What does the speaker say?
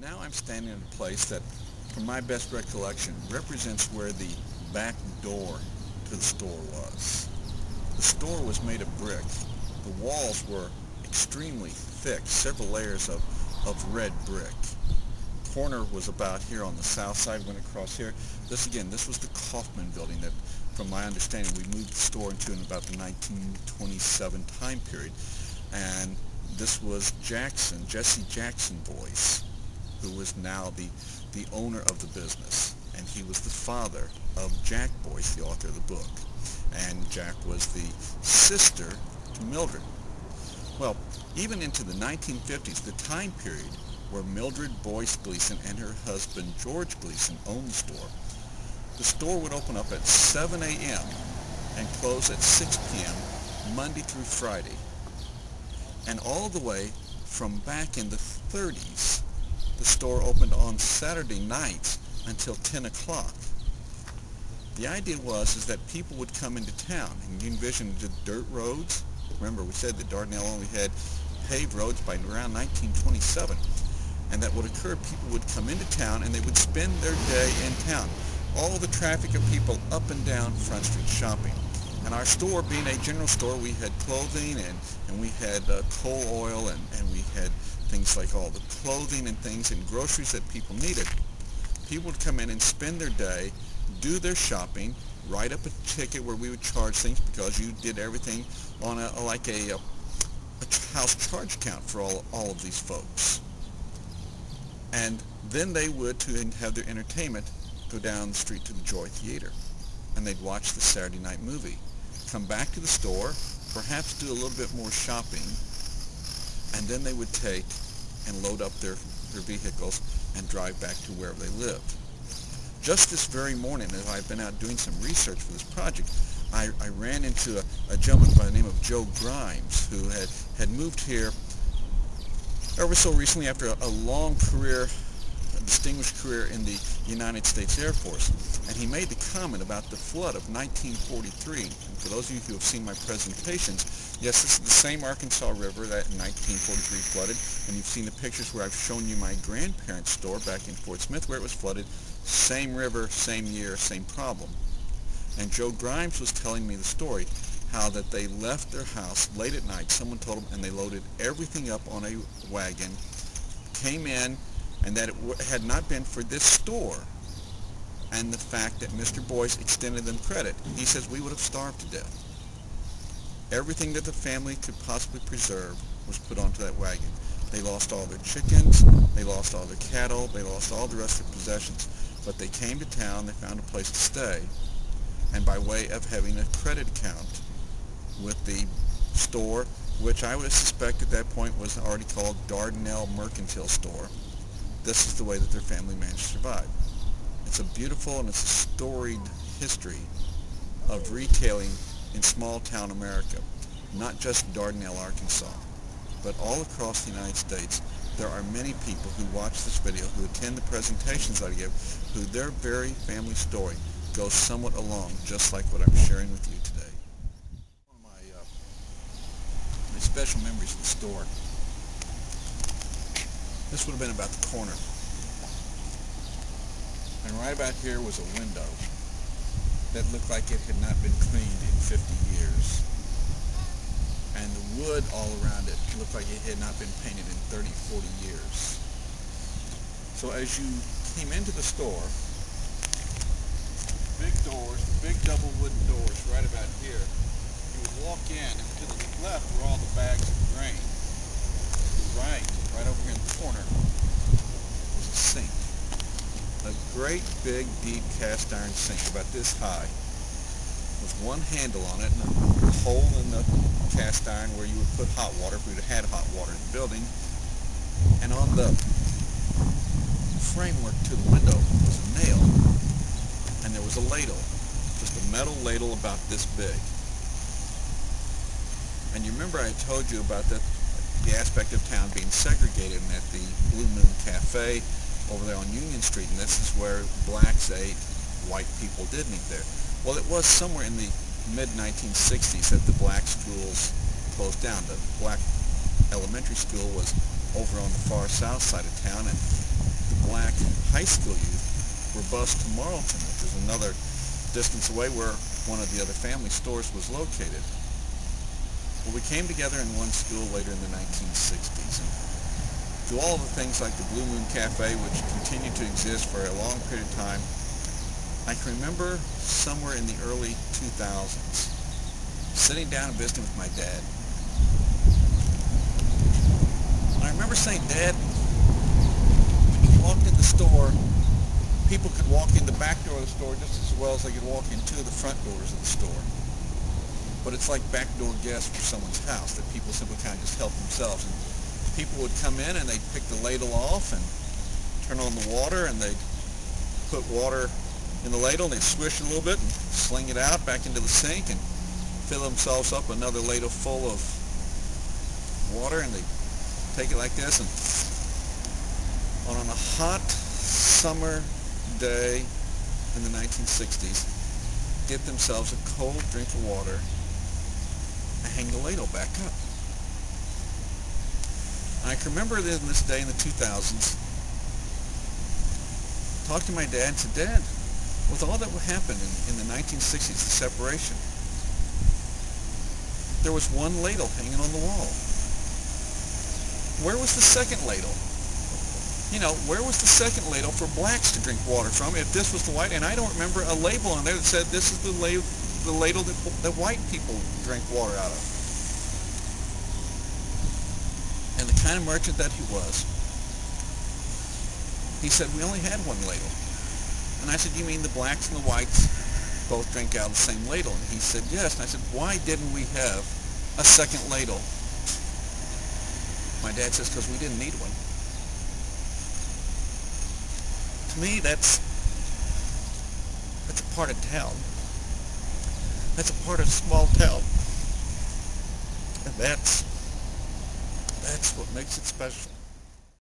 Now I'm standing in a place that, from my best recollection, represents where the back door to the store was. The store was made of brick. The walls were extremely thick, several layers of red brick. Corner was about here on the south side, went across here. This was the Kaufman building that, from my understanding, we moved the store into in about the 1927 time period. And this was Jesse Jackson Boyce, who was now the owner of the business. And he was the father of Jack Boyce, the author of the book. And Jack was the sister to Mildred. Well, even into the 1950s, the time period where Mildred Boyce Gleason and her husband George Gleason owned the store would open up at 7 a.m. and close at 6 p.m. Monday through Friday. And all the way from back in the 30s, the store opened on Saturday nights until 10 o'clock. The idea was that people would come into town, and you envision the dirt roads. Remember, we said that Dardanelle only had paved roads by around 1927. And that would occur, people would come into town and they would spend their day in town. All the traffic of people up and down Front Street shopping. And our store, being a general store, we had clothing and we had coal oil and we had things like all the clothing and things and groceries that people needed. People would come in and spend their day, do their shopping, write up a ticket where we would charge things because you did everything on a house charge count for all of these folks. And then they would, to have their entertainment, go down the street to the Joy Theater. And they'd watch the Saturday night movie. Come back to the store, perhaps do a little bit more shopping, and then they would take and load up their vehicles and drive back to wherever they lived. Just this very morning, as I've been out doing some research for this project, I ran into a gentleman by the name of Joe Grimes, who had moved here ever so recently after a long career, a distinguished career in the United States Air Force. And he made the comment about the flood of 1943. And for those of you who have seen my presentations, yes, this is the same Arkansas River that in 1943 flooded. And you've seen the pictures where I've shown you my grandparents' store back in Fort Smith where it was flooded. Same river, same year, same problem. And Joe Grimes was telling me the story, how that they left their house late at night, someone told them, and they loaded everything up on a wagon, came in, and that it had not been for this store and the fact that Mr. Boyce extended them credit. He says, we would have starved to death. Everything that the family could possibly preserve was put onto that wagon. They lost all their chickens, they lost all their cattle, they lost all the rest of their possessions. But they came to town, they found a place to stay, and by way of having a credit account with the store, which I would suspect at that point was already called Dardanelle Mercantile Store, this is the way that their family managed to survive. It's a beautiful and it's a storied history of retailing in small town America, not just Dardanelle, Arkansas, but all across the United States. There are many people who watch this video, who attend the presentations I give, who their very family story goes somewhat along, just like what I'm sharing with you today. One of my special memories of the store. This would have been about the corner. And right about here was a window that looked like it had not been cleaned in 50 years. And the wood all around it looked like it had not been painted in 30, 40 years. So as you came into the store, big doors, big double wooden doors right about here, you would walk in, and to the left were all the bags of grain. Right over here in the corner was a sink. A great big deep cast iron sink about this high with one handle on it and a hole in the cast iron where you would put hot water if we would have had hot water in the building. And on the framework to the window was a nail, and there was a ladle, just a metal ladle about this big. And you remember I told you about the aspect of town being segregated, and at the Blue Moon Cafe over there on Union Street, and this is where blacks ate, white people didn't eat there. Well, it was somewhere in the mid-1960s that the black schools closed down. The black elementary school was over on the far south side of town, and the black high school youth were bused to Marlton, which is another distance away where one of the other family stores was located. Well, we came together in one school later in the 1960s. And through all of the things like the Blue Moon Cafe, which continued to exist for a long period of time, I can remember somewhere in the early 2000s sitting down and visiting with my dad. I remember saying, "Dad, when you walked in the store, people could walk in the back door of the store just as well as they could walk in two of the front doors of the store. But it's like backdoor guests for someone's house, that people simply kind of just help themselves. And people would come in and they'd pick the ladle off and turn on the water, and they'd put water in the ladle and they'd swish it a little bit and sling it out back into the sink and fill themselves up another ladle full of water, and they'd take it like this, and on a hot summer day in the 1960s, get themselves a cold drink of water and hang the ladle back up." I can remember this day in the 2000s, talked to my dad and said, "Dad, with all that happened in the 1960s, the separation, there was one ladle hanging on the wall. Where was the second ladle? You know, where was the second ladle for blacks to drink water from if this was the white?" And I don't remember a label on there that said this is the ladle that white people drink water out of. And the kind of merchant that he was, he said, "We only had one ladle." And I said, "You mean the blacks and the whites both drink out of the same ladle?" And he said, "Yes." And I said, "Why didn't we have a second ladle?" My dad says, "Because we didn't need one." To me, that's a part of town. That's a part of small town. And that's what makes it special.